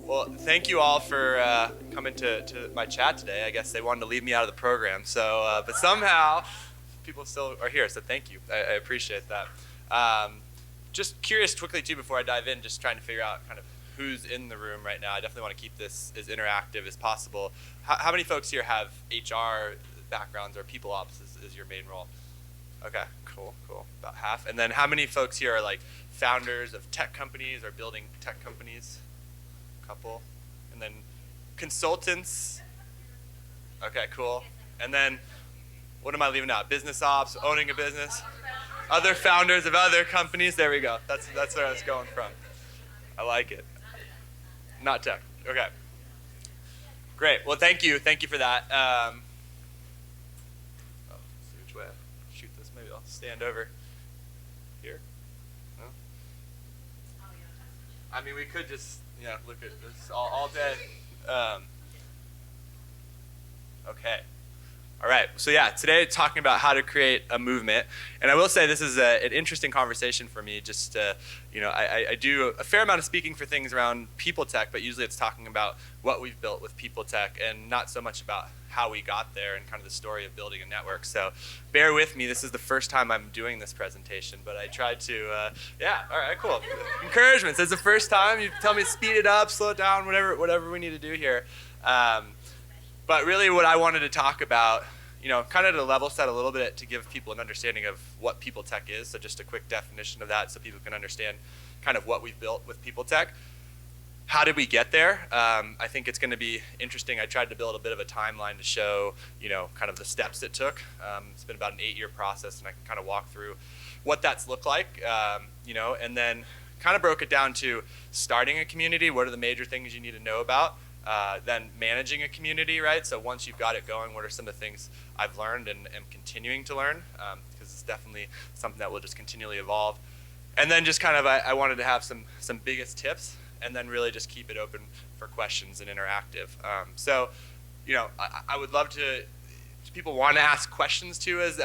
Well, thank you all for coming to my chat today. I guess they wanted to leave me out of the program, so but somehow people still are here, so thank you. I appreciate that. Just curious quickly too before I dive in, just trying to figure out kind of who's in the room right now. I definitely want to keep this as interactive as possible. How many folks here have HR backgrounds or people ops is your main role? Okay, cool. About half. And then how many folks here are like founders of tech companies or building tech companies? Couple. And then consultants. Okay, cool. And then what am I leaving out? Business ops, owning a business, other founders of other companies. There we go. That's where I was going from. I like it. Not tech. Okay. Great. Well, thank you for that. Let's see which way I shoot this. Maybe I'll stand over here. No? I mean, we could just look at this all day. Okay. All right. So yeah, today talking about how to create a movement, and I will say this is an interesting conversation for me. Just I do a fair amount of speaking for things around PeopleTech, but usually it's talking about what we've built with PeopleTech, and not so much about how we got there and kind of the story of building a network. So bear with me. This is the first time I'm doing this presentation, but I tried to. Yeah. All right. Cool. Encouragements. It's the first time. You tell me to speed it up, slow it down, whatever we need to do here. But really what I wanted to talk about, kind of to level set a little bit to give people an understanding of what PeopleTech is. So just a quick definition of that so people can understand kind of what we've built with PeopleTech. How did we get there? I think it's going to be interesting. I tried to build a bit of a timeline to show, kind of the steps it took. It's been about an 8-year process, and I can kind of walk through what that's looked like, and then kind of broke it down to starting a community. What are the major things you need to know about? Then managing a community, right? So once you've got it going, what are some of the things I've learned and am continuing to learn? Because it's definitely something that will just continually evolve. And then just kind of, I wanted to have some biggest tips, and then really just keep it open for questions and interactive. I would love to, people want to ask questions too, as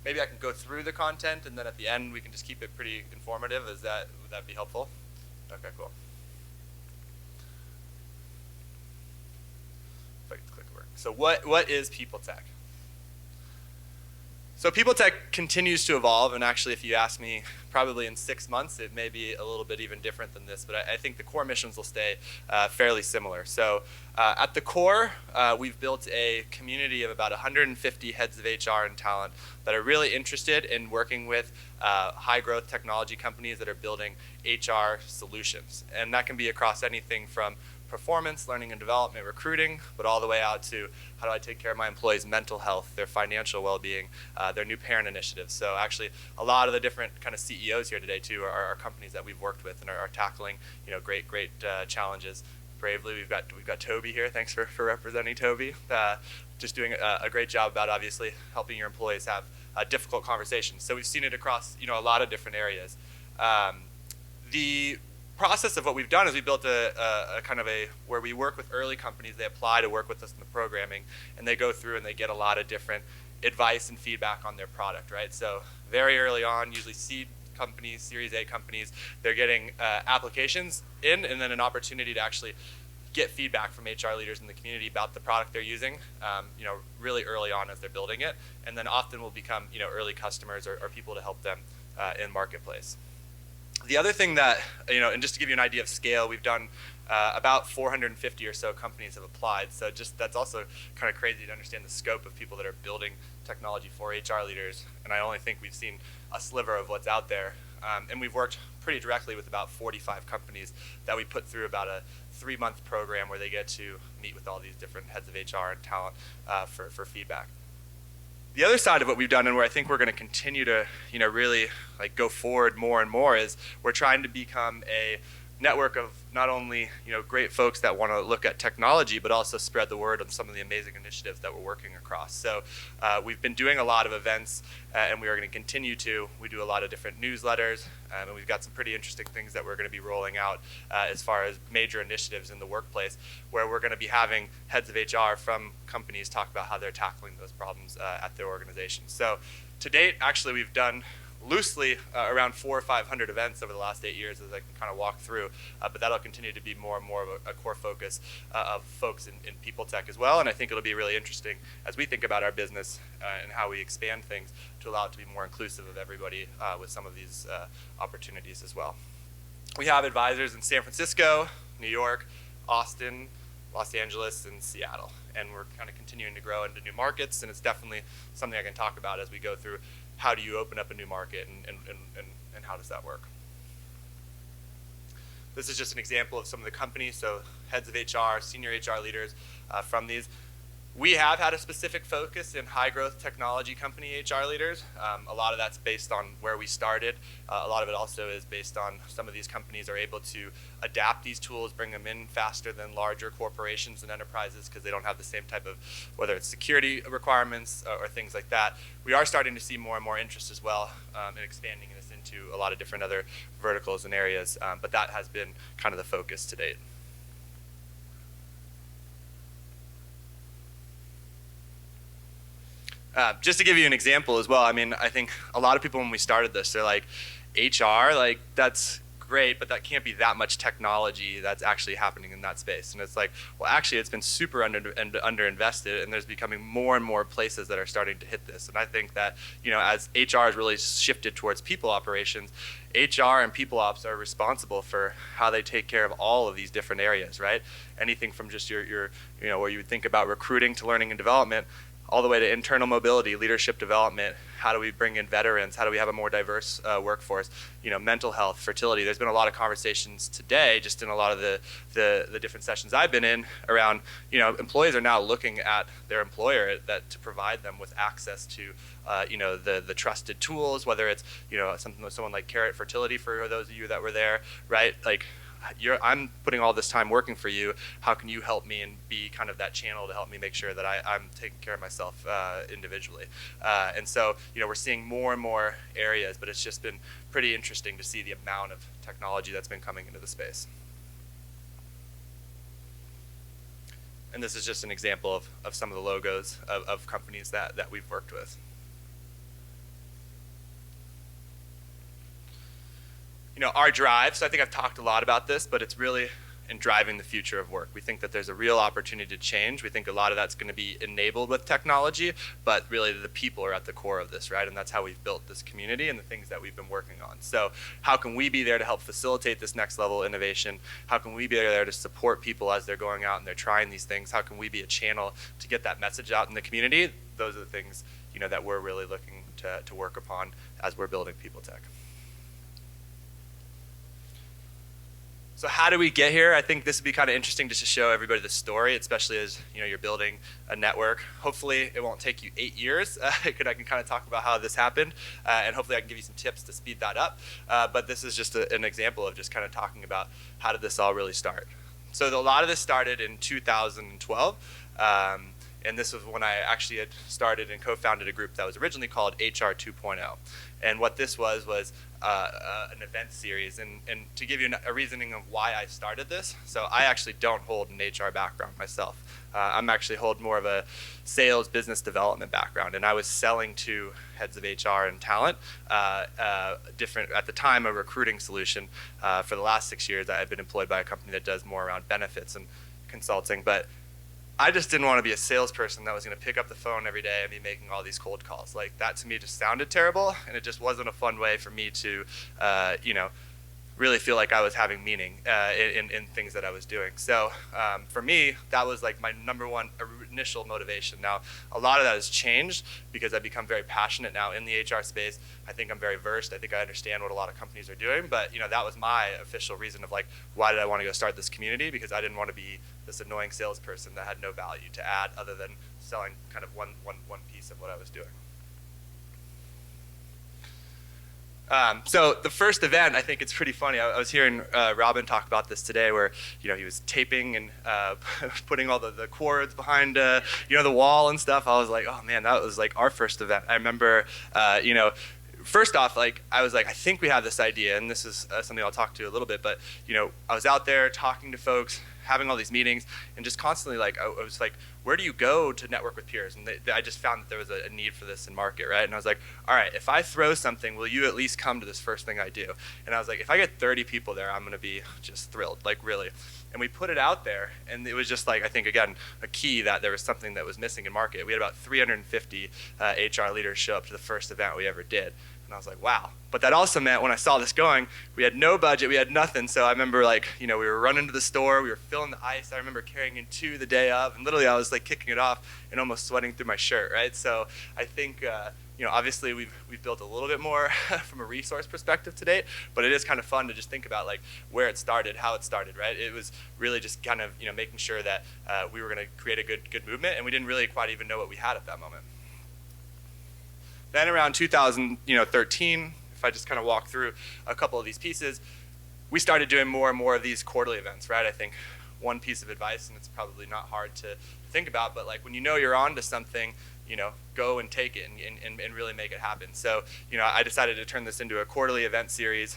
maybe I can go through the content, and then at the end we can just keep it pretty informative. Would that be helpful? Okay, cool. So what is PeopleTech? So PeopleTech continues to evolve, and actually if you ask me, probably in 6 months it may be a little bit even different than this, but I think the core missions will stay fairly similar. So at the core, we've built a community of about 150 heads of HR and talent that are really interested in working with high growth technology companies that are building HR solutions. And that can be across anything from performance, learning and development, recruiting, but all the way out to how do I take care of my employees' mental health, their financial well-being, their new parent initiatives. So actually, a lot of the different kind of CEOs here today too are companies that we've worked with and are tackling great challenges. Bravely, we've got Toby here. Thanks for representing Toby. Just doing a great job about obviously helping your employees have difficult conversations. So we've seen it across a lot of different areas. The process of what we've done is we built a kind of where we work with early companies. They apply to work with us in the programming, and they go through and they get a lot of different advice and feedback on their product, right? So very early on, usually seed companies, Series A companies, they're getting applications in, and then an opportunity to actually get feedback from HR leaders in the community about the product they're using, really early on as they're building it, and then often will become early customers or people to help them in marketplace. The other thing that, and just to give you an idea of scale, we've done about 450 or so companies have applied. So that's also kind of crazy to understand the scope of people that are building technology for HR leaders. And I only think we've seen a sliver of what's out there. And we've worked pretty directly with about 45 companies that we put through about a 3-month program where they get to meet with all these different heads of HR and talent for feedback. The other side of what we've done, and where I think we're going to continue to, really go forward more and more, is we're trying to become a network of not only great folks that want to look at technology, but also spread the word on some of the amazing initiatives that we're working across. So we've been doing a lot of events, and we are going to continue to. We do a lot of different newsletters, and we've got some pretty interesting things that we're going to be rolling out as far as major initiatives in the workplace, where we're going to be having heads of HR from companies talk about how they're tackling those problems at their organizations. So to date, actually, we've done loosely around 400 or 500 events over the last 8 years, as I can kind of walk through, but that'll continue to be more and more of a core focus of folks in PeopleTech as well, and I think it'll be really interesting as we think about our business and how we expand things to allow it to be more inclusive of everybody with some of these opportunities as well. We have advisors in San Francisco, New York, Austin, Los Angeles, and Seattle, and we're kind of continuing to grow into new markets, and it's definitely something I can talk about as we go through how do you open up a new market and how does that work. This is just an example of some of the companies, so heads of HR, senior HR leaders from these. We have had a specific focus in high growth technology company HR leaders. A lot of that's based on where we started. A lot of it also is based on some of these companies are able to adapt these tools, bring them in faster than larger corporations and enterprises because they don't have the same type of, whether it's security requirements or things like that. We are starting to see more and more interest as well in expanding this into a lot of different other verticals and areas, but that has been kind of the focus to date. Just to give you an example as well, I mean, I think a lot of people when we started this, they're like, HR, like that's great, but that can't be that much technology that's actually happening in that space. And it's like, well, actually it's been super underinvested, and there's becoming more and more places that are starting to hit this. And I think that, you know, as HR has really shifted towards people operations, HR and people ops are responsible for how they take care of all of these different areas, right? Anything from just your you know, where you would think about recruiting to learning and development, all the way to internal mobility, leadership development. How do we bring in veterans? How do we have a more diverse workforce? You know, mental health, fertility. There's been a lot of conversations today, just in a lot of the different sessions I've been in around, you know, employees are now looking at their employer to provide them with access to, you know, the trusted tools, whether it's, you know, someone like Carrot Fertility for those of you that were there, right? Like, I'm putting all this time working for you. How can you help me and be kind of that channel to help me make sure that I'm taking care of myself individually? And so, you know, we're seeing more and more areas, but it's just been pretty interesting to see the amount of technology that's been coming into the space. And this is just an example of some of the logos of companies that we've worked with. You know, our drive, so I think I've talked a lot about this, but it's really in driving the future of work. We think that there's a real opportunity to change. We think a lot of that's going to be enabled with technology, but really the people are at the core of this, right? And that's how we've built this community and the things that we've been working on. So how can we be there to help facilitate this next level innovation? How can we be there to support people as they're going out and they're trying these things? How can we be a channel to get that message out in the community? Those are the things, you know, that we're really looking to work upon as we're building PeopleTech. So how do we get here? I think this would be kind of interesting just to show everybody the story, especially as, you know, you're building a network. Hopefully it won't take you 8 years. I can kind of talk about how this happened, and hopefully I can give you some tips to speed that up. But this is just an example of just kind of talking about how did this all really start. So a lot of this started in 2012. And this was when I actually had started and co-founded a group that was originally called HR 2.0. And what this was an event series. And to give you a reasoning of why I started this, so I actually don't hold an HR background myself. I'm actually hold more of a sales business development background. And I was selling to heads of HR and talent, different, at the time, a recruiting solution. For the last 6 years, I had been employed by a company that does more around benefits and consulting. But I just didn't want to be a salesperson that was going to pick up the phone every day and be making all these cold calls. Like, that to me just sounded terrible, and it just wasn't a fun way for me to, you know, really feel like I was having meaning in things that I was doing. So for me, that was like my number one initial motivation. Now, a lot of that has changed because I've become very passionate now in the HR space. I think I'm very versed. I think I understand what a lot of companies are doing. But, you know, that was my official reason of like, why did I want to go start this community? Because I didn't want to be this annoying salesperson that had no value to add other than selling kind of one piece of what I was doing. So the first event, I think it's pretty funny. I was hearing Robin talk about this today, where, you know, he was taping and putting all the cords behind you know, the wall and stuff. I was like, oh man, that was like our first event. I remember, you know, first off, like, I was like, I think we have this idea, and this is something I'll talk to a little bit. But, you know, I was out there talking to folks, having all these meetings and just constantly like, I was like, where do you go to network with peers? And I just found that there was a need for this in market, right? And I was like, all right, if I throw something, will you at least come to this first thing I do? And I was like, if I get 30 people there, I'm gonna be just thrilled, like really. And we put it out there, and it was just like, I think, again, a key that there was something that was missing in market. We had about 350 HR leaders show up to the first event we ever did. And I was like, wow. But that also meant when I saw this going, we had no budget, we had nothing. So I remember like, we were running to the store, we were filling the ice. I remember carrying in 2 the day of, and literally I was like kicking it off and almost sweating through my shirt, right? So I think, obviously we've built a little bit more from a resource perspective to date, but it is kind of fun to just think about like where it started, how it started, right? It was really just kind of, making sure that we were gonna create a good movement, and we didn't really quite even know what we had at that moment. Then around 2013, if I just kind of walk through a couple of these pieces, we started doing more and more of these quarterly events, right? I think one piece of advice, and it's probably not hard to think about, but like when you're onto something, go and take it and really make it happen. So, I decided to turn this into a quarterly event series.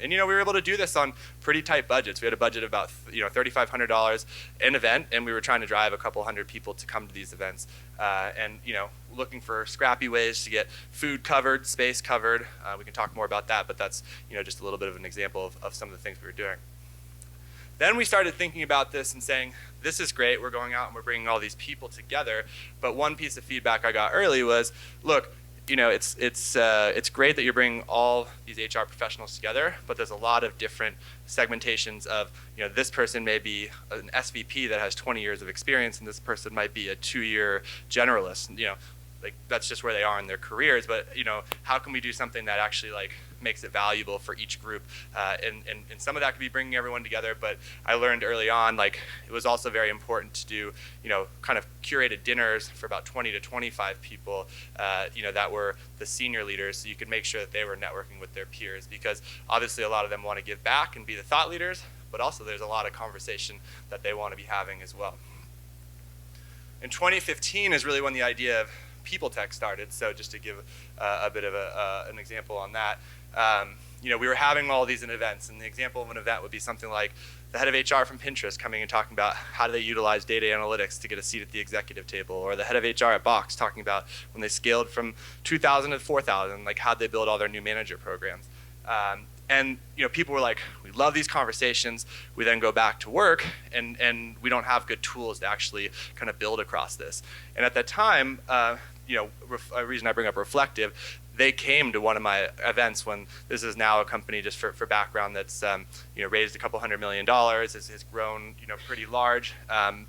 And, we were able to do this on pretty tight budgets. We had a budget of about, $3,500 an event, and we were trying to drive a couple hundred people to come to these events. And, looking for scrappy ways to get food covered, space covered. We can talk more about that, but that's, just a little bit of an example of some of the things we were doing. Then we started thinking about this and saying, this is great, we're going out and we're bringing all these people together, but one piece of feedback I got early was, look, it's great that you're bringing all these HR professionals together, but there's a lot of different segmentations of, this person may be an SVP that has 20 years of experience, and this person might be a 2-year generalist, like that's just where they are in their careers, but how can we do something that actually like makes it valuable for each group, and some of that could be bringing everyone together, but I learned early on like it was also very important to do kind of curated dinners for about 20 to 25 people that were the senior leaders, so you could make sure that they were networking with their peers, because obviously a lot of them want to give back and be the thought leaders, but also there's a lot of conversation that they want to be having as well. In 2015 is really when the idea of PeopleTech started. So just to give a bit of an example on that, we were having all these events, and the example of an event would be something like the head of HR from Pinterest coming and talking about how do they utilize data analytics to get a seat at the executive table, or the head of HR at Box talking about when they scaled from 2,000 to 4,000, like how'd they build all their new manager programs. And people were like, we love these conversations. We then go back to work, and we don't have good tools to actually kind of build across this. And at that time, a reason I bring up Reflective, they came to one of my events when this is now a company, just for background, that's raised a couple $100 million, has grown pretty large.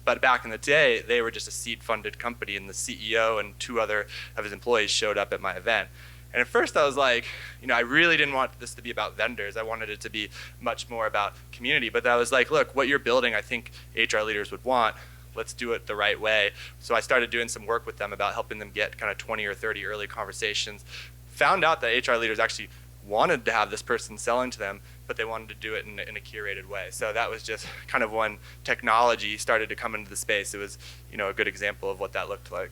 But back in the day, they were just a seed-funded company, and the CEO and 2 other of his employees showed up at my event. And at first I was like, I really didn't want this to be about vendors. I wanted it to be much more about community. But I was like, look, what you're building, I think HR leaders would want. Let's do it the right way. So I started doing some work with them about helping them get kind of 20 or 30 early conversations. Found out that HR leaders actually wanted to have this person selling to them, but they wanted to do it in a curated way. So that was just kind of when technology started to come into the space. It was a good example of what that looked like.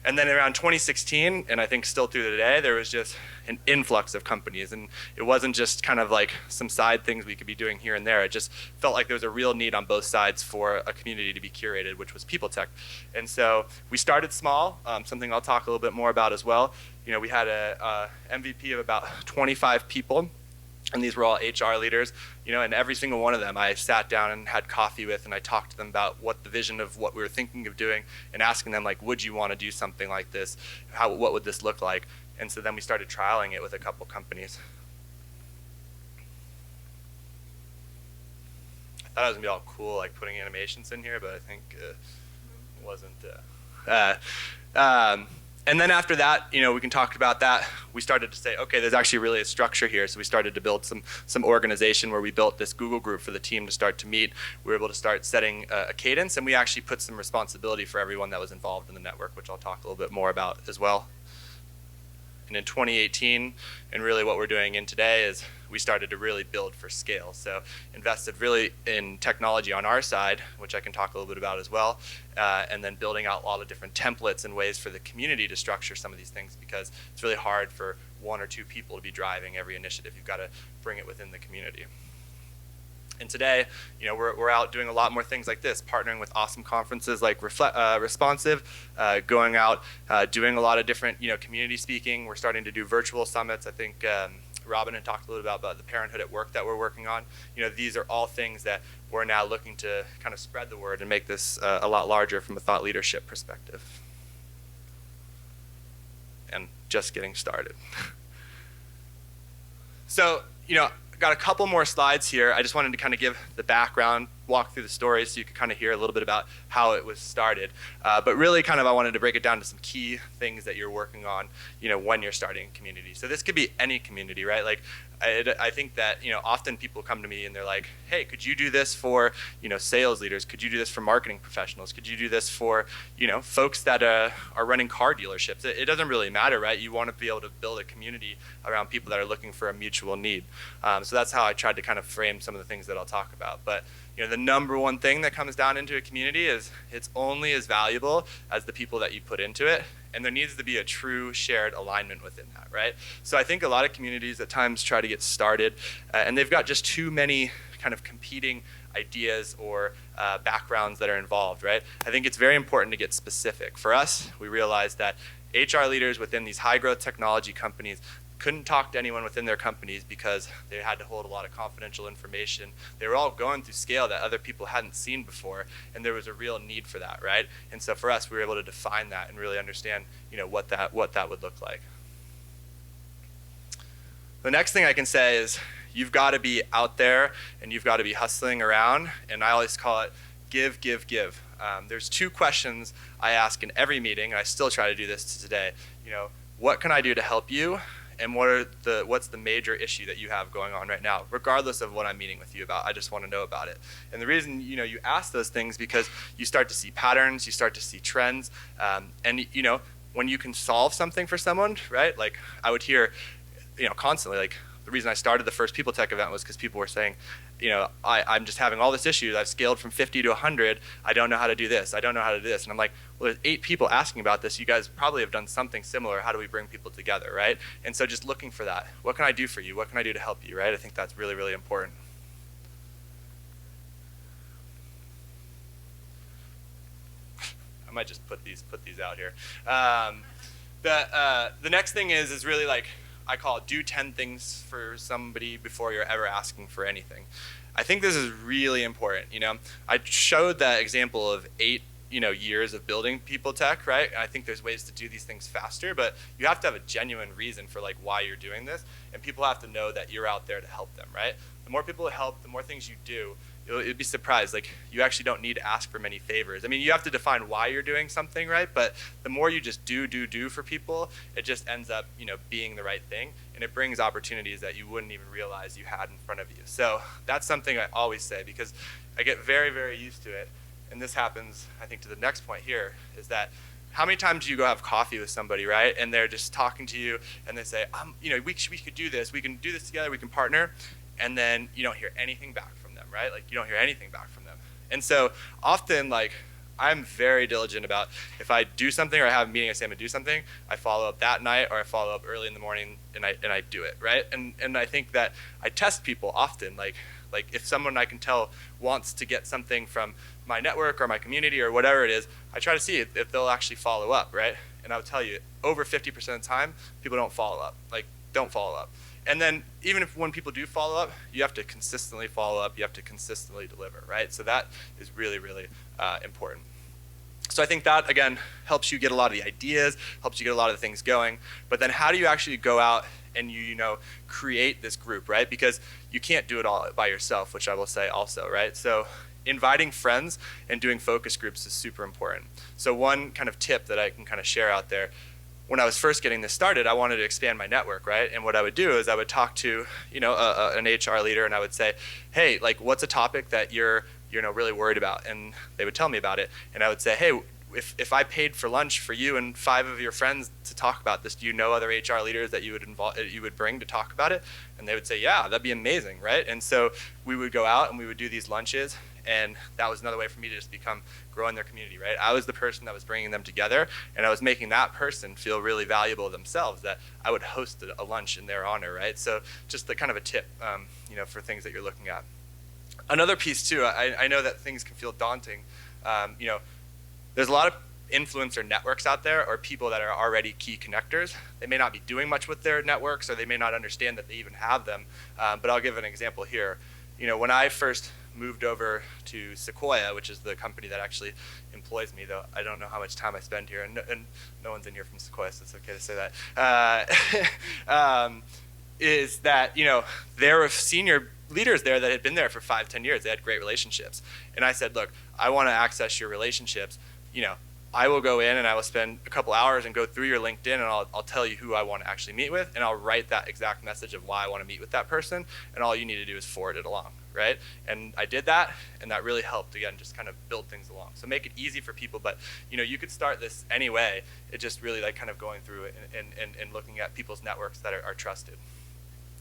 And then around 2016, and I think still through today, there was just an influx of companies. And it wasn't just kind of like some side things we could be doing here and there. It just felt like there was a real need on both sides for a community to be curated, which was PeopleTech. And so we started small, something I'll talk a little bit more about as well. We had a MVP of about 25 people. And these were all HR leaders, and every single one of them I sat down and had coffee with, and I talked to them about what the vision of what we were thinking of doing, and asking them like, would you want to do something like this? What would this look like? And so then we started trialing it with a couple companies. I thought it was gonna be all cool, like putting animations in here, but I think it wasn't. And then after that, we can talk about that. We started to say, okay, there's actually really a structure here. So we started to build some organization where we built this Google group for the team to start to meet. We were able to start setting a cadence, and we actually put some responsibility for everyone that was involved in the network, which I'll talk a little bit more about as well. And in 2018, and really what we're doing in today, is we started to really build for scale. So invested really in technology on our side, which I can talk a little bit about as well, and then building out a lot of different templates and ways for the community to structure some of these things, because it's really hard for 1 or 2 people to be driving every initiative. You've got to bring it within the community. And today, we're out doing a lot more things like this, partnering with awesome conferences like Responsive, going out, doing a lot of different, community speaking. We're starting to do virtual summits. I think Robin had talked a little bit about the Parenthood at Work that we're working on. These are all things that we're now looking to kind of spread the word and make this a lot larger from a thought leadership perspective. And just getting started. So, got a couple more slides here. I just wanted to kind of give the background, walk through the story so you could kind of hear a little bit about how it was started. But really kind of I wanted to break it down to some key things that you're working on, when you're starting a community. So this could be any community, right? Like I think that, often people come to me and they're like, hey, could you do this for, sales leaders? Could you do this for marketing professionals? Could you do this for, folks that are running car dealerships? It doesn't really matter, right? You want to be able to build a community around people that are looking for a mutual need. So that's how I tried to kind of frame some of the things that I'll talk about. But the number one thing that comes down into a community is it's only as valuable as the people that you put into it, and there needs to be a true shared alignment within that, right? So I think a lot of communities at times try to get started, and they've got just too many kind of competing ideas or backgrounds that are involved, right? I think it's very important to get specific. For us, we realized that HR leaders within these high-growth technology companies couldn't talk to anyone within their companies because they had to hold a lot of confidential information. They were all going through scale that other people hadn't seen before, and there was a real need for that, right? And so for us, we were able to define that and really understand, what that would look like. The next thing I can say is you've got to be out there and you've got to be hustling around, and I always call it give, give, give. There's two questions I ask in every meeting, and I still try to do this to today. What can I do to help you? And what's the major issue that you have going on right now, regardless of what I'm meeting with you about? I just want to know about it. And the reason you ask those things because you start to see patterns, you start to see trends, and when you can solve something for someone, right? Like I would hear, constantly, like the reason I started the first PeopleTech event was because people were saying, I'm just having all this issues. I've scaled from 50 to 100. I don't know how to do this. I don't know how to do this. And I'm like, well, there's 8 people asking about this. You guys probably have done something similar. How do we bring people together, right? And so just looking for that. What can I do for you? What can I do to help you, right? I think that's really, really important. I might just put these out here. The next thing is really like, I call it do 10 things for somebody before you're ever asking for anything. I think this is really important. I showed that example of 8 years of building PeopleTech, right? And I think there's ways to do these things faster, but you have to have a genuine reason for like why you're doing this, and people have to know that you're out there to help them, right? The more people help, the more things you do, you'd be surprised. Like you actually don't need to ask for many favors. I mean, you have to define why you're doing something, right? But the more you just do for people, it just ends up, being the right thing, and it brings opportunities that you wouldn't even realize you had in front of you. So that's something I always say because I get very, very used to it. And this happens, I think, to the next point here, is that how many times do you go have coffee with somebody, right? And they're just talking to you, and they say, we could do this. We can do this together. We can partner. And then you don't hear anything back from them, right? Like you don't hear anything back from them. And so often, like, I'm very diligent about if I do something or I have a meeting, I say I'm gonna do something, I follow up that night or I follow up early in the morning and I do it, right? And I think that I test people often, like if someone I can tell wants to get something from my network or my community or whatever it is, I try to see if they'll actually follow up, right? And I'll tell you, over 50% of the time, people don't follow up, don't follow up. And then even if when people do follow up, you have to consistently follow up, you have to consistently deliver, right? So that is really, really important. So I think that, again, helps you get a lot of the ideas, helps you get a lot of the things going. But then how do you actually go out and create this group, right? Because you can't do it all by yourself, which I will say also, right? So inviting friends and doing focus groups is super important. So one kind of tip that I can kind of share out there, when I was first getting this started, I wanted to expand my network, right? And what I would do is I would talk to, an HR leader, and I would say, hey, like, what's a topic that you're really worried about? And they would tell me about it. And I would say, hey, if I paid for lunch for you and 5 of your friends to talk about this, do you know other HR leaders that you would bring to talk about it? And they would say, yeah, that'd be amazing, right? And so we would go out and we would do these lunches, and that was another way for me to just grow in their community, right? I was the person that was bringing them together, and I was making that person feel really valuable themselves, that I would host a lunch in their honor, right? So just the kind of a tip, for things that you're looking at. Another piece too, I know that things can feel daunting. You know, there's a lot of influencer networks out there, or people that are already key connectors. They may not be doing much with their networks, or they may not understand that they even have them. But I'll give an example here. You know, when I first moved over to Sequoia, which is the company that actually employs me, though I don't know how much time I spend here, and no one's in here from Sequoia, so it's okay to say that. Is that, you know, there were senior leaders there that had been there for 5-10 years. They had great relationships. And I said, look, I want to access your relationships. You know, I will go in and I will spend a couple hours and go through your LinkedIn, and I'll tell you who I want to actually meet with, and I'll write that exact message of why I want to meet with that person, and all you need to do is forward it along, right? And I did that, and that really helped, again, just kind of build things along. So make it easy for people, but you know, you could start this anyway. It just really like kind of going through it and looking at people's networks that are trusted.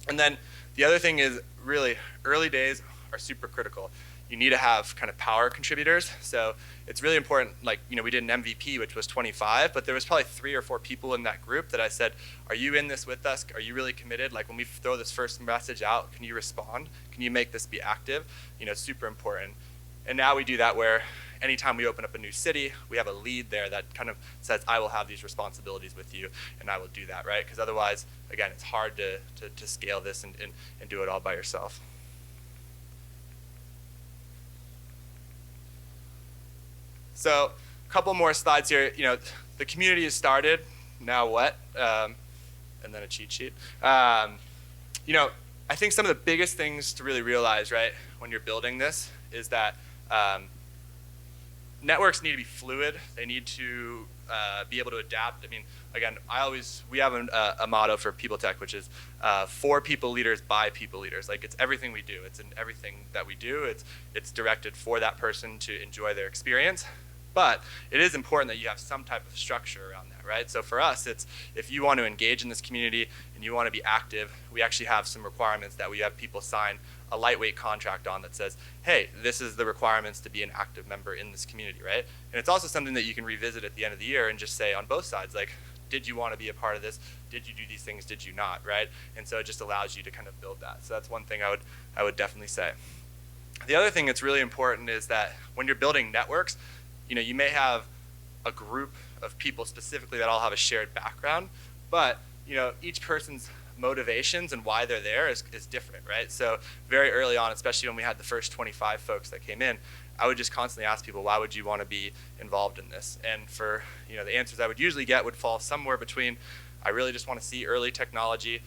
And then the other thing is really early days are super critical. You need to have kind of power contributors. So it's really important, like, you know, we did an MVP, which was 25, but there was probably 3 or 4 people in that group that I said, are you in this with us? Are you really committed? Like, when we throw this first message out, can you respond? Can you make this be active? You know, super important. And now we do that where anytime we open up a new city, we have a lead there that kind of says, I will have these responsibilities with you, and I will do that, right? Because otherwise, again, it's hard to scale this and do it all by yourself. So a couple more slides here. You know, the community has started. Now what? And then a cheat sheet. You know, I think some of the biggest things to really realize, right, when you're building this is that networks need to be fluid. They need to be able to adapt. I mean, again, we have a motto for PeopleTech, which is for people leaders, by people leaders. Like, it's everything we do. It's in everything that we do. It's directed for that person to enjoy their experience. But it is important that you have some type of structure around that, right? So for us, it's if you want to engage in this community and you want to be active, we actually have some requirements that we have people sign a lightweight contract on that says, hey, this is the requirements to be an active member in this community, right? And it's also something that you can revisit at the end of the year and just say on both sides, like, did you want to be a part of this? Did you do these things? Did you not, right? And so it just allows you to kind of build that. So that's one thing I would definitely say. The other thing that's really important is that when you're building networks, you know, you may have a group of people specifically that all have a shared background, but you know, each person's motivations and why they're there is different, right? So very early on, especially when we had the first 25 folks that came in, I would just constantly ask people, why would you want to be involved in this? And for, you know, the answers I would usually get would fall somewhere between, I really just want to see early technology,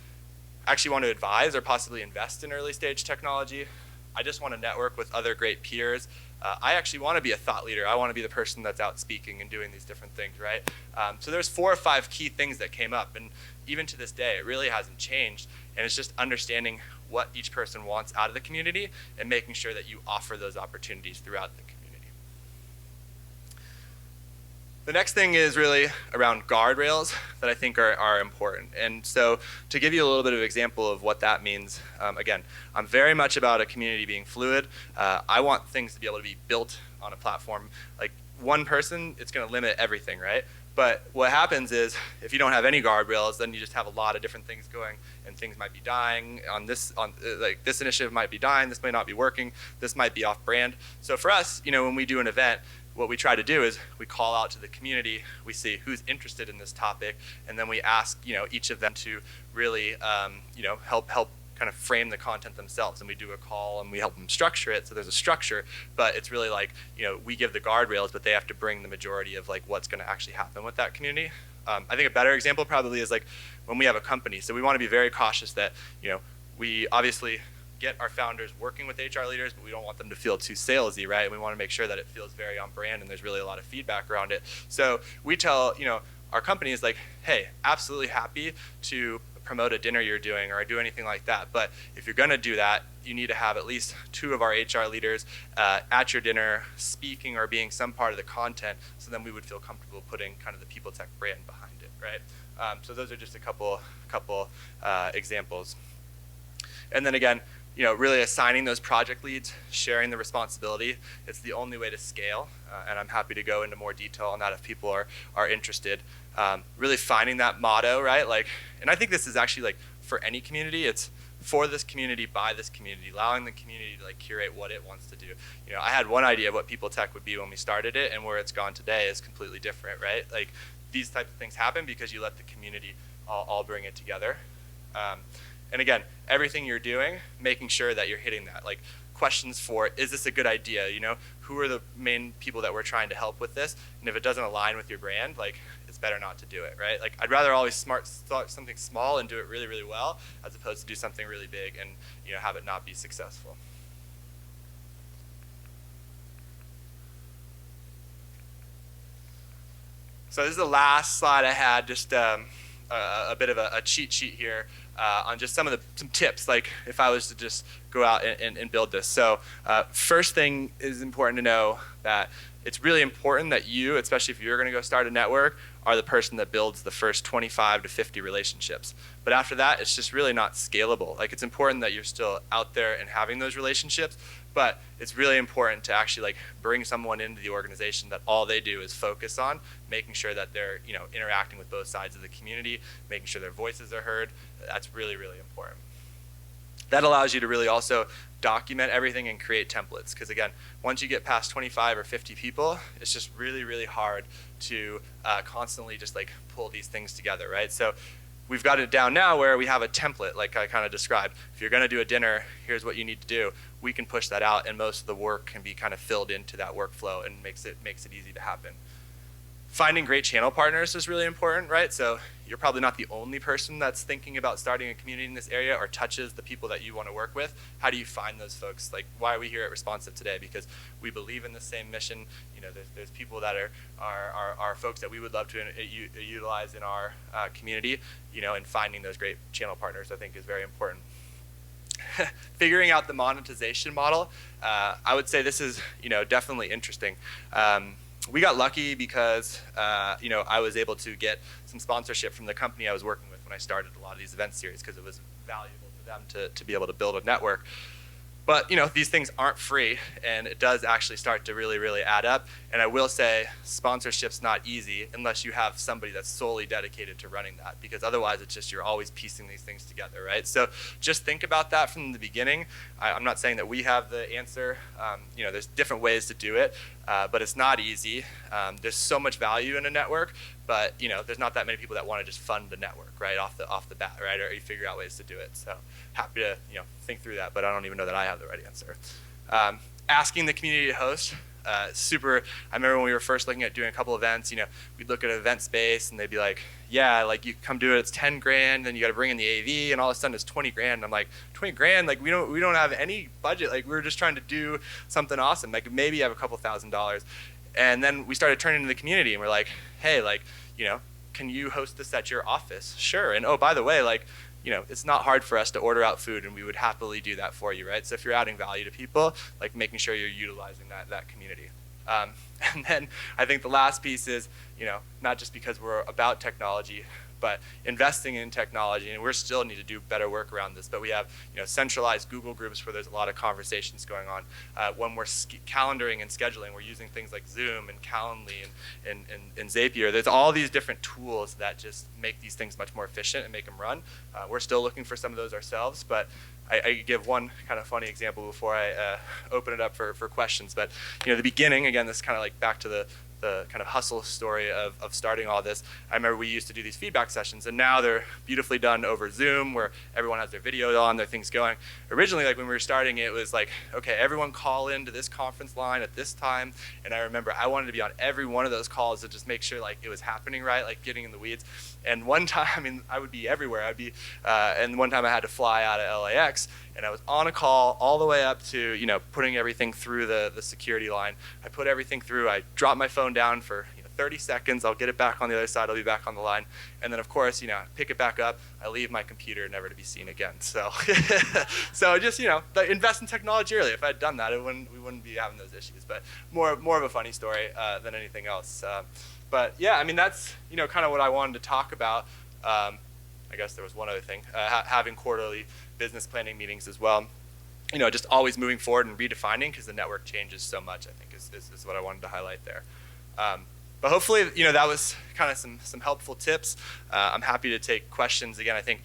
I actually want to advise or possibly invest in early stage technology, I just want to network with other great peers, I actually want to be a thought leader. I want to be the person that's out speaking and doing these different things, right? So there's 4 or 5 key things that came up, and even to this day, it really hasn't changed. And it's just understanding what each person wants out of the community and making sure that you offer those opportunities throughout the community. The next thing is really around guardrails that I think are important. And so to give you a little bit of an example of what that means, again, I'm very much about a community being fluid. I want things to be able to be built on a platform. Like, one person, it's going to limit everything, right? But what happens is, if you don't have any guardrails, then you just have a lot of different things going, and things might be dying. Like, this initiative might be dying, this might not be working, this might be off brand. So for us, you know, when we do an event, what we try to do is we call out to the community, we see who's interested in this topic, and then we ask, you know, each of them to really, you know, help kind of frame the content themselves, and we do a call and we help them structure it. So there's a structure, but it's really like, you know, we give the guardrails, but they have to bring the majority of like what's going to actually happen with that community. I think a better example probably is like when we have a company. So we want to be very cautious that, you know, we obviously get our founders working with HR leaders, but we don't want them to feel too salesy, right? And we want to make sure that it feels very on brand and there's really a lot of feedback around it. So we tell, you know, our companies like, hey, absolutely happy to promote a dinner you're doing or do anything like that. But if you're going to do that, you need to have at least 2 of our HR leaders at your dinner speaking or being some part of the content, so then we would feel comfortable putting kind of the PeopleTech brand behind it, right? So those are just a couple examples. And then again, you know, really assigning those project leads, sharing the responsibility. It's the only way to scale, and I'm happy to go into more detail on that if people are interested. Really finding that motto, right? Like, and I think this is actually like for any community, it's for this community, by this community, allowing the community to like curate what it wants to do. You know, I had one idea of what PeopleTech would be when we started it, and where it's gone today is completely different, right? Like these types of things happen because you let the community all bring it together. And again, everything you're doing, making sure that you're hitting that. Like questions for, is this a good idea? You know, who are the main people that we're trying to help with this? And if it doesn't align with your brand, like it's better not to do it, right? Like I'd rather always start something small and do it really, really well, as opposed to do something really big and, you know, have it not be successful. So this is the last slide I had, just a bit of a cheat sheet here on just some tips, like if I was to just go out and build this. So first thing is important to know that it's really important that you, especially if you're going to go start a network, are the person that builds the first 25 to 50 relationships. But after that, it's just really not scalable. Like it's important that you're still out there and having those relationships, but it's really important to actually like bring someone into the organization that all they do is focus on making sure that they're, you know, interacting with both sides of the community, making sure their voices are heard. That's really, really important. That allows you to really also document everything and create templates. Because again, once you get past 25 or 50 people, it's just really, really hard to constantly just like pull these things together, right? So we've got it down now where we have a template, like I kind of described. If you're going to do a dinner, here's what you need to do. We can push that out, and most of the work can be kind of filled into that workflow and makes it easy to happen. Finding great channel partners is really important, right? So you're probably not the only person that's thinking about starting a community in this area or touches the people that you want to work with. How do you find those folks? Like, why are we here at Responsive today? Because we believe in the same mission. You know, there's people that are folks that we would love to utilize in our community. You know, and finding those great channel partners, I think, is very important. Figuring out the monetization model, I would say this is, you know, definitely interesting. We got lucky because, you know, I was able to get some sponsorship from the company I was working with when I started a lot of these event series, because it was valuable to them to be able to build a network. But, you know, these things aren't free, and it does actually start to really, really add up. And I will say sponsorship's not easy unless you have somebody that's solely dedicated to running that, because otherwise it's just you're always piecing these things together, right? So just think about that from the beginning. I'm not saying that we have the answer. You know, there's different ways to do it, but it's not easy. There's so much value in a network, but, you know, there's not that many people that want to just fund the network, right, off the bat, right? Or you figure out ways to do it. So happy to, you know, think through that, but I don't even know that I have the right answer. Asking the community to host, super. I remember when we were first looking at doing a couple events, you know, we'd look at an event space and they'd be like, yeah, like you come do it, it's 10 grand, then you got to bring in the AV, and all of a sudden it's 20 grand. And I'm like, 20 grand? Like we don't have any budget. Like we were just trying to do something awesome. Like maybe have a couple $1,000s. And then we started turning to the community and we're like, hey, like, you know, can you host this at your office? Sure. And oh, by the way, like, you know, it's not hard for us to order out food, and we would happily do that for you, right? So if you're adding value to people, like making sure you're utilizing that community. And then I think the last piece is, you know, not just because we're about technology, but investing in technology, and we still need to do better work around this, but we have, you know, centralized Google groups where there's a lot of conversations going on. When we're calendaring and scheduling, we're using things like Zoom and Calendly and Zapier. There's all these different tools that just make these things much more efficient and make them run. We're still looking for some of those ourselves, but I give one kind of funny example before I open it up for questions. But, you know, the beginning, again, this is kind of like back to the kind of hustle story of starting all this. I remember we used to do these feedback sessions, and now they're beautifully done over Zoom, where everyone has their video on, their things going. Originally, like when we were starting, it was like, okay, everyone call into this conference line at this time. And I remember I wanted to be on every one of those calls to just make sure like it was happening right, like getting in the weeds. And one time, I mean, I would be everywhere. And one time I had to fly out of LAX, and I was on a call all the way up to, you know, putting everything through the security line. I put everything through. I dropped my phone down for 30 seconds. I'll get it back on the other side. I'll be back on the line. And then, of course, you know, pick it back up. I leave my computer never to be seen again. So so just, you know, invest in technology early. If I had done that, we wouldn't be having those issues. But more of a funny story than anything else. But, yeah, I mean, that's, you know, kind of what I wanted to talk about. I guess there was one other thing, having quarterly business planning meetings as well. You know, just always moving forward and redefining, because the network changes so much, I think is what I wanted to highlight there. But hopefully, you know, that was kind of some helpful tips. I'm happy to take questions. Again, I think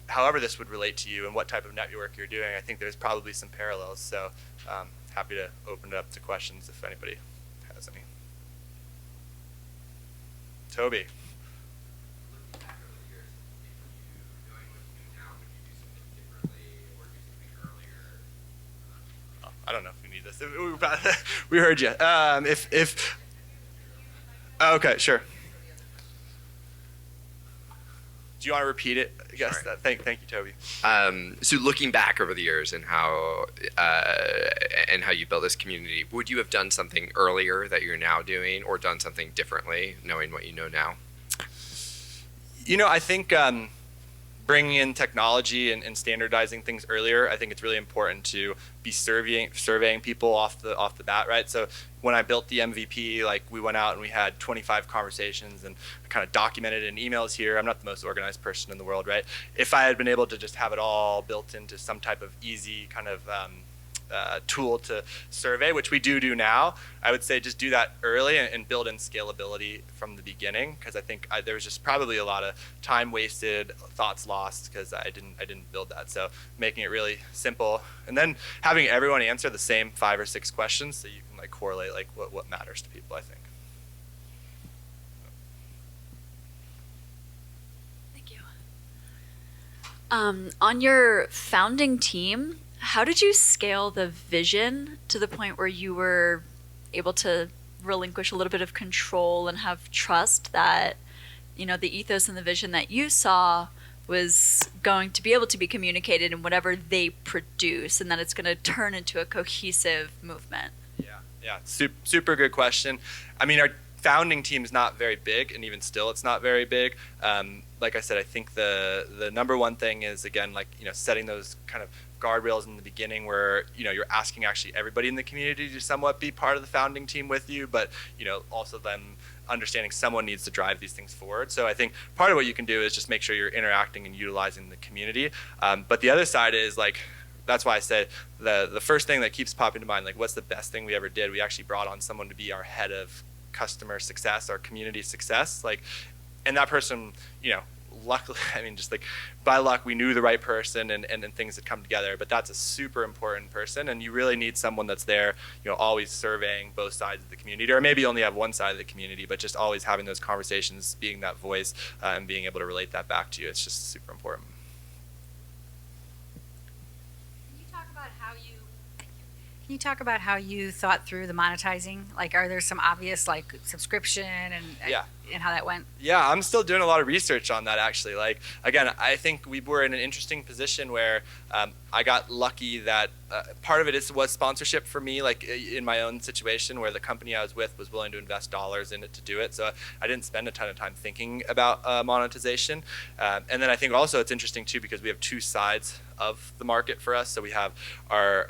however this would relate to you and what type of network you're doing, I think there's probably some parallels. So happy to open it up to questions if anybody has any. Toby. Looking back over the years, if you knowing what you do now, would you do something differently or do something earlier? Oh, I don't know if we need this. We heard you. Oh, okay, sure. Do you want to repeat it? Yes. Thank you, Toby. So looking back over the years and how you built this community, would you have done something earlier that you're now doing, or done something differently, knowing what you know now? I think bringing in technology and standardizing things earlier, I think it's really important to be surveying people off the bat, right? So when I built the MVP, like we went out and we had 25 conversations and kind of documented it in emails here. I'm not the most organized person in the world, right? If I had been able to just have it all built into some type of easy kind of tool to survey, which we do now, I would say just do that early and build in scalability from the beginning, because I think there was just probably a lot of time wasted, thoughts lost because I didn't build that. So making it really simple, and then having everyone answer the same 5 or 6 questions so you can like correlate like what matters to people, I think. Thank you. On your founding team, how did you scale the vision to the point where you were able to relinquish a little bit of control and have trust that, the ethos and the vision that you saw was going to be able to be communicated in whatever they produce, and that it's going to turn into a cohesive movement? Yeah, super good question. I mean, our founding team is not very big, and even still it's not very big. Like I said, I think the number one thing is, again, like, setting those kind of guardrails in the beginning where, you're asking actually everybody in the community to somewhat be part of the founding team with you, but, also them understanding someone needs to drive these things forward. So I think part of what you can do is just make sure you're interacting and utilizing the community. But the other side is like, that's why I said the first thing that keeps popping to mind, like what's the best thing we ever did? We actually brought on someone to be our head of customer success, our community success. And that person, luckily, I mean, just like by luck, we knew the right person and things had come together. But that's a super important person, and you really need someone that's there, always surveying both sides of the community, or maybe only have one side of the community, but just always having those conversations, being that voice, and being able to relate that back to you. It's just super important. Can you talk about how you thought through the monetizing? Like, are there some obvious like subscription and how that went? Yeah, I'm still doing a lot of research on that, actually. Like, again, I think we were in an interesting position where I got lucky that part of it was sponsorship for me, like in my own situation where the company I was with was willing to invest dollars in it to do it. So I didn't spend a ton of time thinking about monetization. And then I think also it's interesting too, because we have two sides of the market for us. So we have our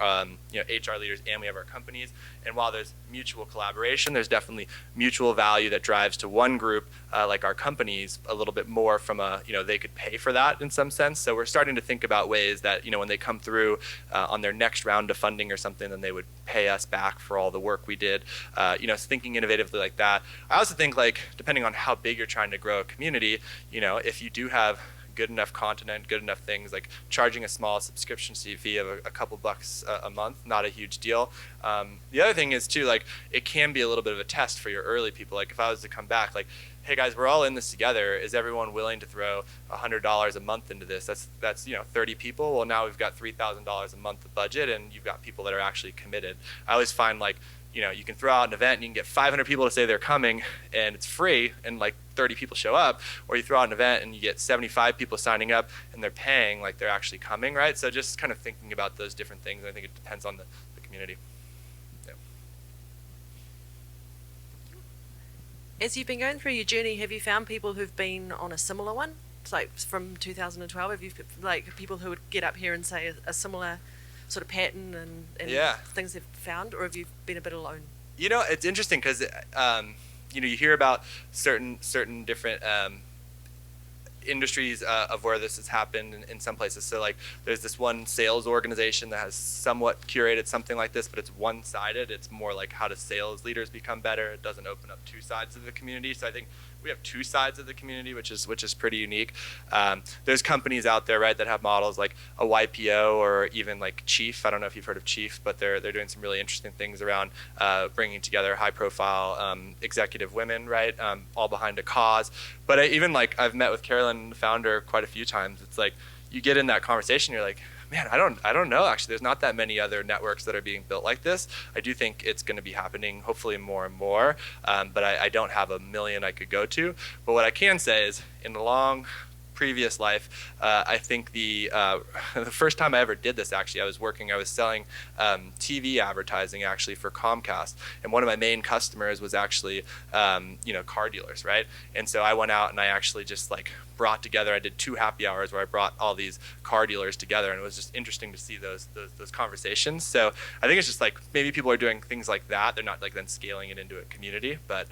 HR leaders and we have our companies. And while there's mutual collaboration, there's definitely mutual value that drives to one group, like our companies, a little bit more from they could pay for that in some sense. So we're starting to think about ways that, when they come through on their next round of funding or something, then they would pay us back for all the work we did, thinking innovatively like that. I also think, like, depending on how big you're trying to grow a community, if you do have good enough content, good enough things, like charging a small subscription fee of a couple bucks a month, not a huge deal. The other thing is too, like, it can be a little bit of a test for your early people. Like, if I was to come back, like, hey guys, we're all in this together. Is everyone willing to throw $100 a month into this? That's 30 people. Well, now we've got $3,000 a month of budget, and you've got people that are actually committed. I always find, like, you can throw out an event and you can get 500 people to say they're coming and it's free and like 30 people show up, or you throw out an event and you get 75 people signing up and they're paying like they're actually coming, right? So just kind of thinking about those different things. I think it depends on the community. Yeah. As you've been going through your journey, have you found people who've been on a similar one? It's like from 2012, have you, like, people who would get up here and say a similar sort of pattern and things they've found, or have you been a bit alone? It's interesting because you hear about certain different industries of where this has happened in some places. So like there's this one sales organization that has somewhat curated something like this, but it's one-sided. It's more like how do sales leaders become better. It doesn't open up two sides of the community. So I think we have two sides of the community, which is pretty unique. There's companies out there, right, that have models like a YPO or even like Chief. I don't know if you've heard of Chief, but they're doing some really interesting things around bringing together high-profile executive women, right, all behind a cause. But I've met with Carolyn, the founder, quite a few times. It's like you get in that conversation, you're like, man, I don't know, actually. There's not that many other networks that are being built like this. I do think it's going to be happening, hopefully more and more, but I don't have a million I could go to. But what I can say is, in the long previous life, I think the first time I ever did this, actually, I was selling TV advertising, actually, for Comcast. And one of my main customers was actually, car dealers, right? And so I went out and I actually just brought together, I did 2 happy hours where I brought all these car dealers together, and it was just interesting to see those conversations. So I think it's just maybe people are doing things like that. They're not then scaling it into a community. But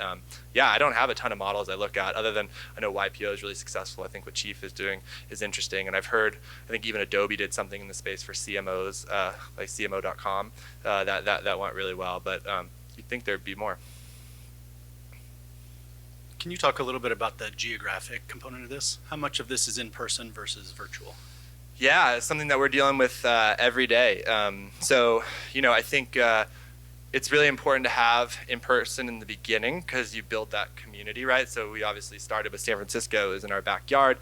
yeah, I don't have a ton of models I look at other than I know YPO is really successful. I think what Chief is doing is interesting. And I've heard, I think even Adobe did something in the space for CMOs, like CMO.com, that went really well. But you'd think there'd be more. Can you talk a little bit about the geographic component of this? How much of this is in person versus virtual? Yeah, it's something that we're dealing with every day. So, I think it's really important to have in person in the beginning because you build that community, right? So we obviously started with San Francisco, it was in our backyard.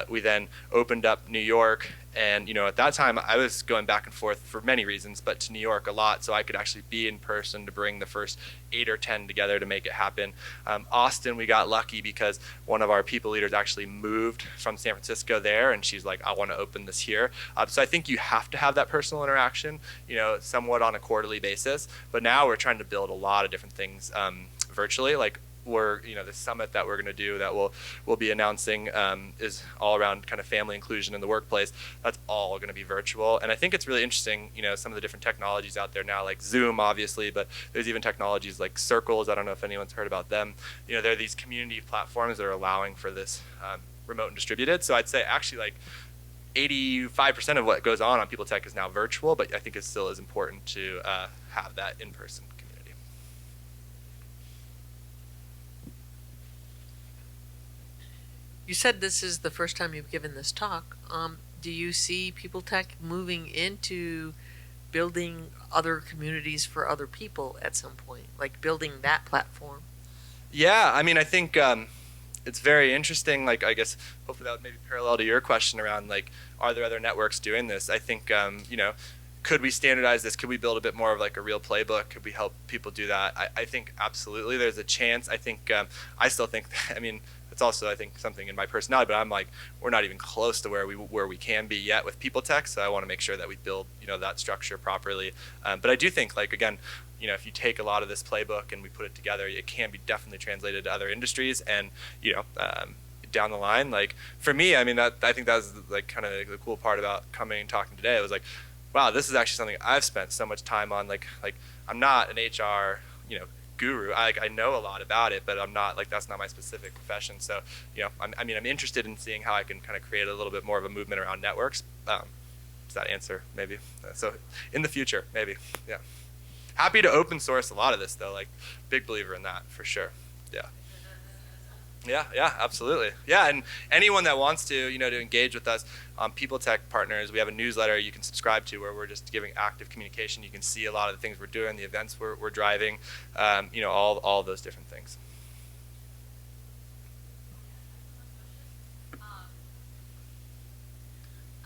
We then opened up New York. And, at that time, I was going back and forth for many reasons, but to New York a lot, so I could actually be in person to bring the first 8 or 10 together to make it happen. Austin, we got lucky because one of our people leaders actually moved from San Francisco there, and she's like, I want to open this here. So I think you have to have that personal interaction, somewhat on a quarterly basis. But now we're trying to build a lot of different things virtually, the summit that we're going to do that we'll be announcing is all around kind of family inclusion in the workplace. That's all going to be virtual. And I think it's really interesting, some of the different technologies out there now, like Zoom, obviously, but there's even technologies like Circles. I don't know if anyone's heard about them. There are these community platforms that are allowing for this remote and distributed. So I'd say actually 85% of what goes on PeopleTech is now virtual, but I think it still is important to have that in-person community. You said this is the first time you've given this talk. Do you see PeopleTech moving into building other communities for other people at some point, like building that platform? Yeah, I think it's very interesting. I guess hopefully that would maybe parallel to your question around are there other networks doing this? I think could we standardize this? Could we build a bit more of a real playbook? Could we help people do that? I think absolutely there's a chance. I think I still think it's also, I think, something in my personality, but I'm we're not even close to where we can be yet with PeopleTech, so I want to make sure that we build, that structure properly. But I do think, again, if you take a lot of this playbook and we put it together, it can be definitely translated to other industries, and, down the line, for me, I think that was kind of the cool part about coming and talking today. It was wow, this is actually something I've spent so much time on. I'm not an HR, guru. I know a lot about it, but I'm not that's not my specific profession. So I'm interested in seeing how I can kind of create a little bit more of a movement around networks. Does that answer maybe? So in the future, maybe, yeah. Happy to open source a lot of this though. Big believer in that for sure. Yeah. Yeah, absolutely. Yeah, and anyone that wants to, to engage with us on PeopleTech Partners, we have a newsletter you can subscribe to where we're just giving active communication. You can see a lot of the things we're doing, the events we're driving, all those different things.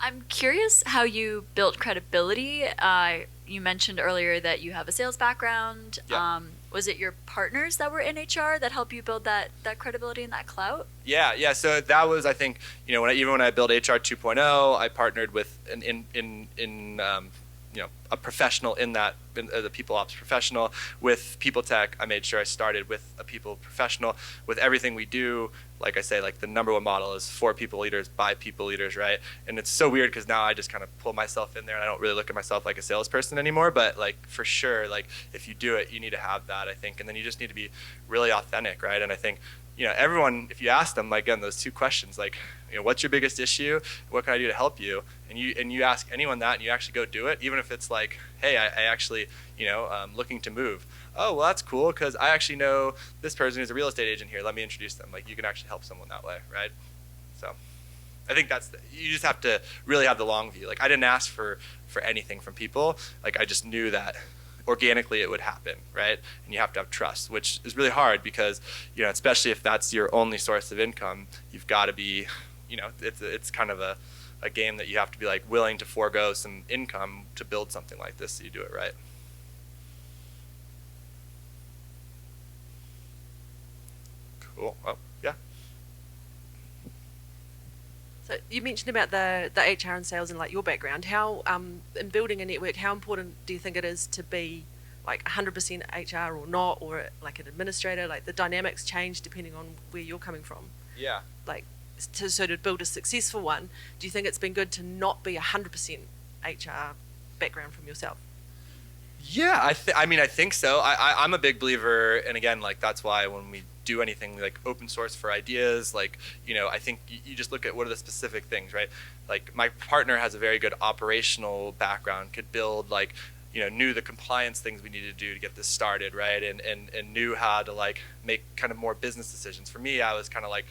I'm curious how you built credibility. You mentioned earlier that you have a sales background. Yeah. Was it your partners that were in HR that helped you build that credibility and that clout? Yeah. So that was, I think, when I built HR 2.0, I partnered with a professional as a people ops professional. With PeopleTech, I made sure I started with a people professional. With everything we do, like I say, the number one model is for people leaders, by people leaders, right? And it's so weird because now I just kind of pull myself in there and I don't really look at myself like a salesperson anymore. But for sure, if you do it, you need to have that, I think. And then you just need to be really authentic, right? And I think, everyone, if you ask them, again, those 2 questions, what's your biggest issue? What can I do to help you? And you ask anyone that and you actually go do it, even if it's hey, I actually, looking to move. oh, well, that's cool because I actually know this person who's a real estate agent here. Let me introduce them. Like, you can actually help someone that way, right? So I think you just have to really have the long view. Like, I didn't ask for anything from people. Like, I just knew that organically it would happen, right? And you have to have trust, which is really hard because, especially if that's your only source of income, you've got to be, it's kind of a game that you have to be like willing to forego some income to build something like this so you do it right. Cool. Oh, yeah. So you mentioned about the HR and sales and like your background. How in building a network, how important do you think it is to be like 100% HR or not, or like an administrator? Like the dynamics change depending on where you're coming from. Yeah. Like to build a successful one, do you think it's been good to not be 100% HR background from yourself? Yeah, I think so. I'm a big believer, and again, like that's why when we do anything like open source for ideas, like, I think you just look at what are the specific things, right? Like my partner has a very good operational background, could build like, knew the compliance things we needed to do to get this started, right? And knew how to like make kind of more business decisions. For me, I was kind of like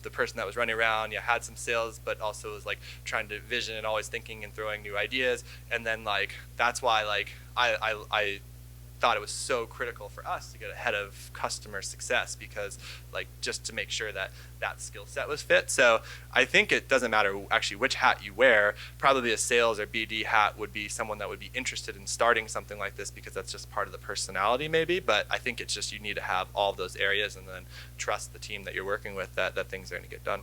the person that was running around, had some sales, but also was like trying to vision and always thinking and throwing new ideas. And then like, that's why like I thought it was so critical for us to get ahead of customer success, because like just to make sure that that skill set was fit. So I think it doesn't matter actually which hat you wear. Probably a sales or BD hat would be someone that would be interested in starting something like this because that's just part of the personality maybe. But I think it's just you need to have all of those areas and then trust the team that you're working with that things are going to get done.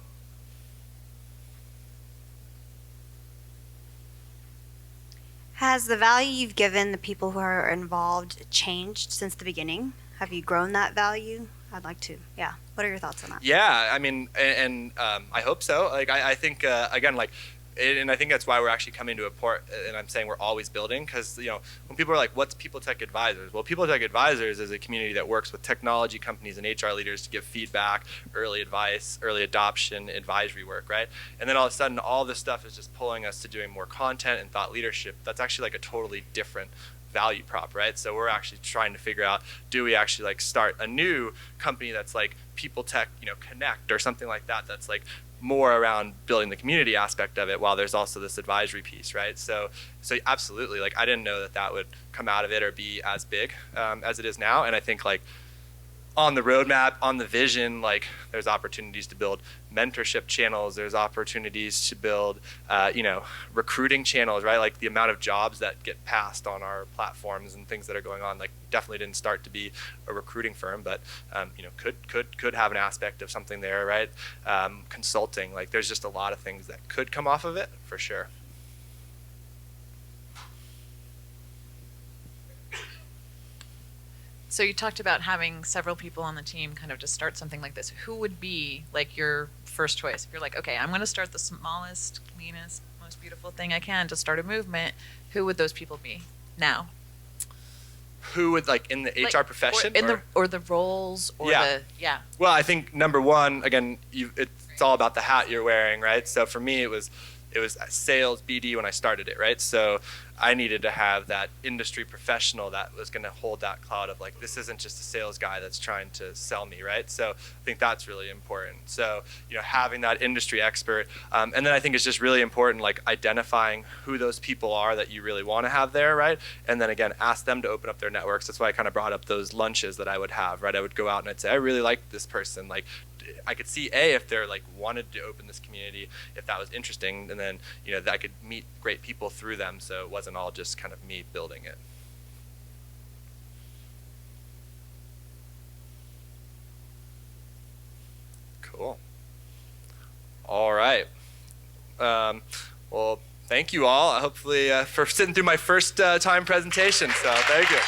Has the value you've given the people who are involved changed since the beginning? Have you grown that value? I'd like to. Yeah. What are your thoughts on that? Yeah, I mean, and I hope so. Like, I think, again, like, and I think that's why we're actually coming to a point, and I'm saying we're always building, because, when people are like, what's PeopleTech Advisors? Well, PeopleTech Advisors is a community that works with technology companies and HR leaders to give feedback, early advice, early adoption, advisory work, right? And then all of a sudden, all this stuff is just pulling us to doing more content and thought leadership. That's actually like a totally different value prop, right? So we're actually trying to figure out, do we actually like start a new company that's like PeopleTech, Connect or something like that, that's like more around building the community aspect of it, while there's also this advisory piece, right? So absolutely, like I didn't know that would come out of it or be as big as it is now. And I think like on the roadmap, on the vision, like there's opportunities to build mentorship channels, there's opportunities to build recruiting channels, right? Like the amount of jobs that get passed on our platforms and things that are going on, like definitely didn't start to be a recruiting firm, but could have an aspect of something there, right? Consulting, like there's just a lot of things that could come off of it for sure. So you talked about having several people on the team kind of to start something like this. Who would be like your first choice? If you're like, okay, I'm going to start the smallest, cleanest, most beautiful thing I can to start a movement, who would those people be now? Who would, like, in the HR profession? Or the roles, or yeah. Well, I think number one, again, it's all about the hat you're wearing, right? So for me, it was sales BD when I started it, right? So I needed to have that industry professional that was going to hold that cloud of like, this isn't just a sales guy that's trying to sell me, right? So I think that's really important. So, having that industry expert. And then I think it's just really important, like identifying who those people are that you really want to have there, right? And then again, ask them to open up their networks. That's why I kind of brought up those lunches that I would have, right? I would go out and I'd say, I really like this person. Like, I could see if they're like wanted to open this community, if that was interesting, and then that I could meet great people through them, so it wasn't all just kind of me building it. Cool. All right. Well, thank you all. Hopefully for sitting through my first time presentation. So thank you.